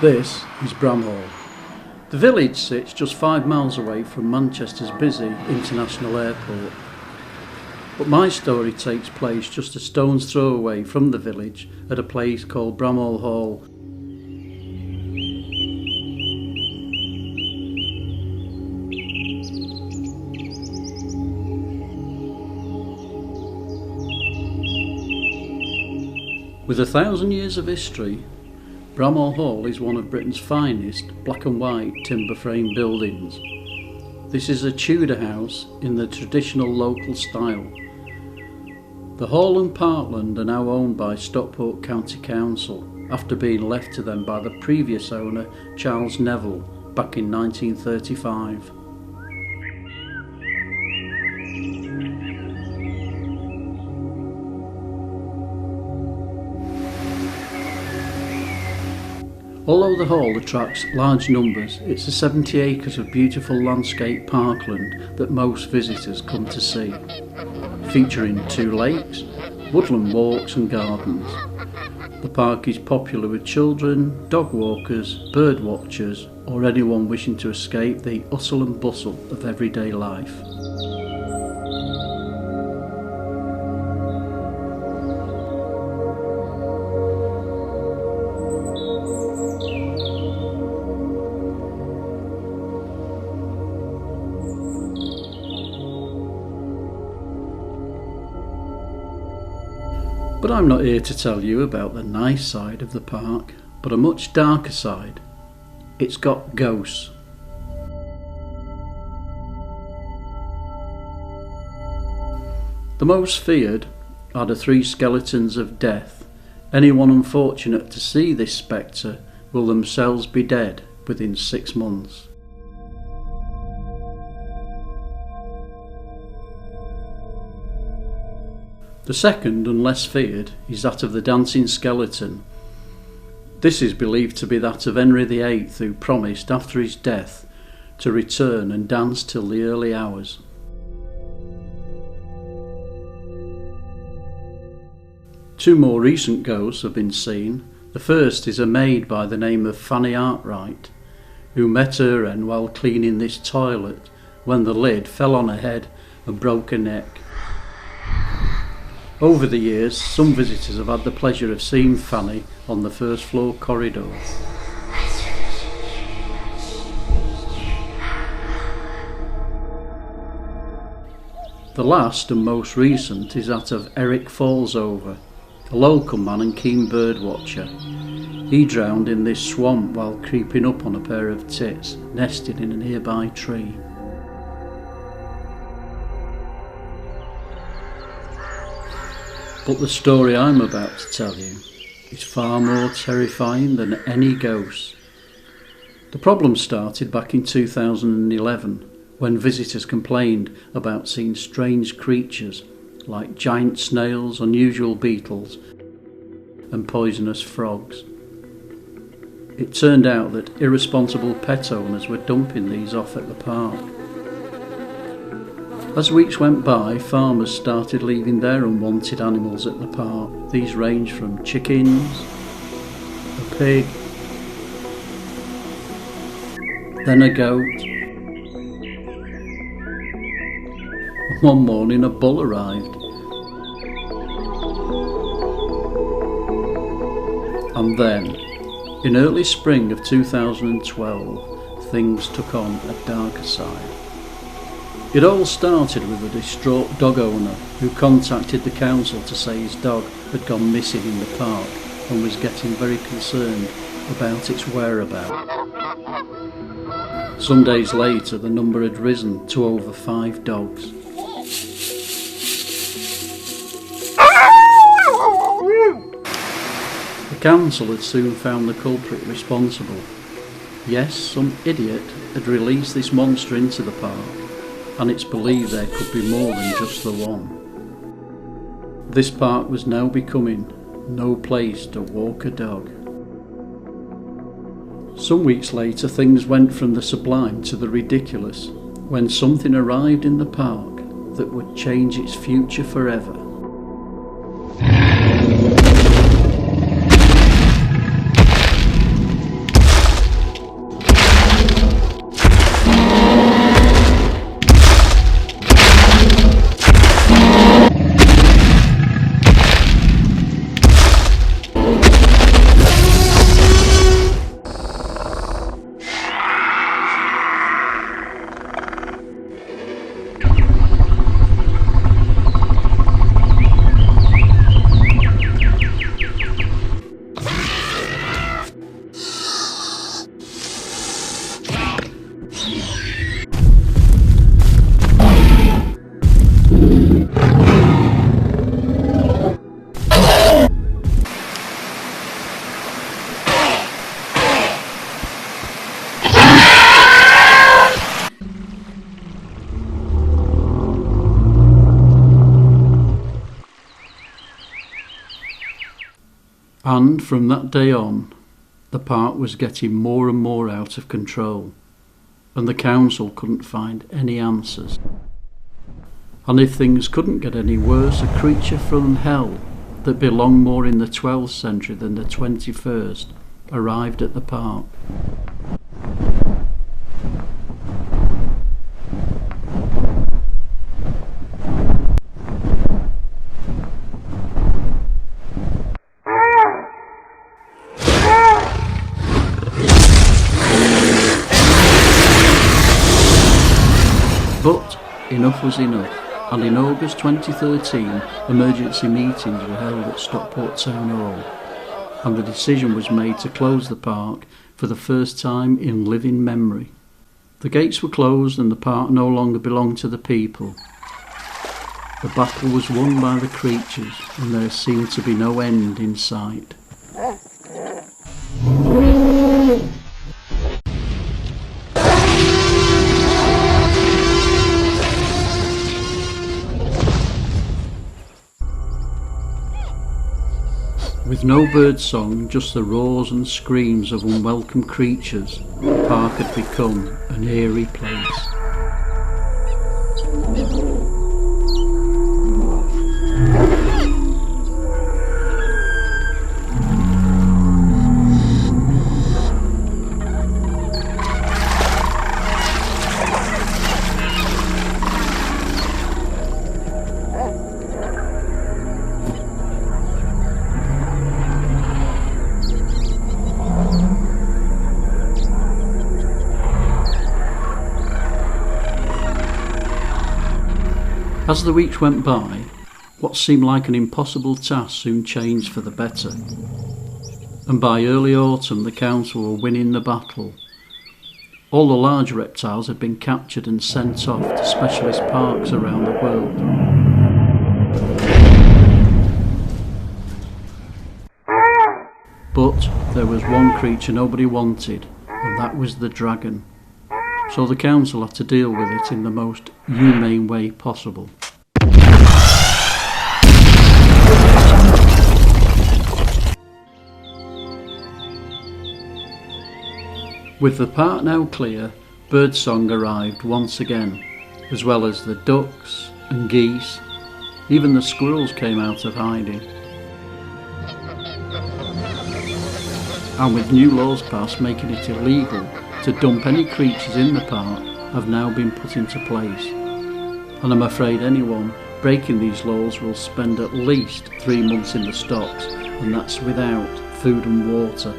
This is Bramhall. The village sits just 5 miles away from Manchester's busy international airport. But my story takes place just a stone's throw away from the village at a place called Bramhall Hall. With 1,000 years of history, Bramhall Hall is one of Britain's finest black and white timber frame buildings. This is a Tudor house in the traditional local style. The hall and parkland are now owned by Stockport County Council after being left to them by the previous owner, Charles Neville, back in 1935. Although the hall attracts large numbers, it's the 70 acres of beautiful landscape parkland that most visitors come to see, featuring 2 lakes, woodland walks and gardens. The park is popular with children, dog walkers, bird watchers, or anyone wishing to escape the hustle and bustle of everyday life. But I'm not here to tell you about the nice side of the park, but a much darker side. It's got ghosts. The most feared are the 3 skeletons of death. Anyone unfortunate to see this spectre will themselves be dead within 6 months. The second and less feared is that of the dancing skeleton. This is believed to be that of Henry VIII, who promised after his death to return and dance till the early hours. Two more recent ghosts have been seen. The first is a maid by the name of Fanny Arkwright, who met her end while cleaning this toilet when the lid fell on her head and broke her neck. Over the years, some visitors have had the pleasure of seeing Fanny on the first floor corridor. The last and most recent is that of Eric Fallsover, a local man and keen bird watcher. He drowned in this swamp while creeping up on a pair of tits nested in a nearby tree. But the story I'm about to tell you is far more terrifying than any ghost. The problem started back in 2011 when visitors complained about seeing strange creatures like giant snails, unusual beetles and poisonous frogs. It turned out that irresponsible pet owners were dumping these off at the park. As weeks went by, farmers started leaving their unwanted animals at the park. These range from chickens, a pig, then a goat, and one morning a bull arrived. And then, in early spring of 2012, things took on a darker side. It all started with a distraught dog owner who contacted the council to say his dog had gone missing in the park and was getting very concerned about its whereabouts. Some days later, the number had risen to over 5 dogs. The council had soon found the culprit responsible. Yes, some idiot had released this monster into the park, and it's believed there could be more than just the one. This park was now becoming no place to walk a dog. Some weeks later, things went from the sublime to the ridiculous when something arrived in the park that would change its future forever. And from that day on, the park was getting more and more out of control, and the council couldn't find any answers. And if things couldn't get any worse, a creature from hell that belonged more in the 12th century than the 21st arrived at the park. But enough was enough, and in August 2013 emergency meetings were held at Stockport Town Hall, and the decision was made to close the park for the first time in living memory. The gates were closed and the park no longer belonged to the people. The battle was won by the creatures, and there seemed to be no end in sight. With no bird song, just the roars and screams of unwelcome creatures, the park had become an eerie place. As the weeks went by, what seemed like an impossible task soon changed for the better. And by early autumn the council were winning the battle. All the large reptiles had been captured and sent off to specialist parks around the world. But there was one creature nobody wanted, and that was the dragon. So the council had to deal with it in the most humane way possible. With the park now clear, birdsong arrived once again, as well as the ducks and geese. Even the squirrels came out of hiding. And with new laws passed making it illegal to dump any creatures in the park have now been put into place. And I'm afraid anyone breaking these laws will spend at least 3 months in the stocks, and that's without food and water.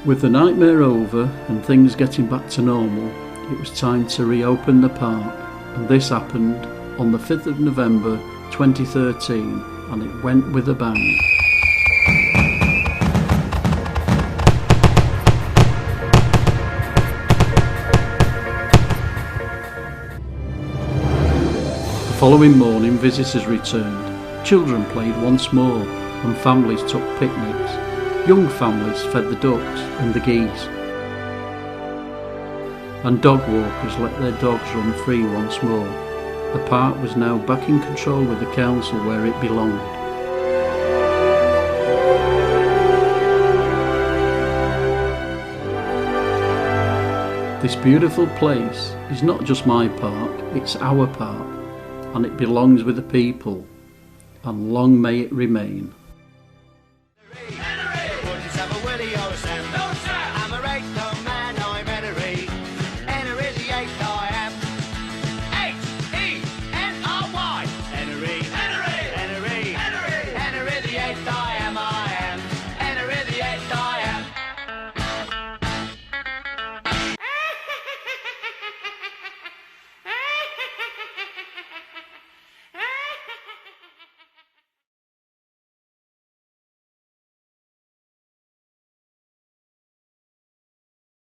With the nightmare over and things getting back to normal, it was time to reopen the park, and this happened on the 5th of November 2013, and it went with a bang. The following morning visitors returned, children played once more, and families took picnics. Young families fed the ducks and the geese, and dog walkers let their dogs run free once more. The park was now back in control with the council where it belonged. This beautiful place is not just my park, it's our park, and it belongs with the people, and long may it remain.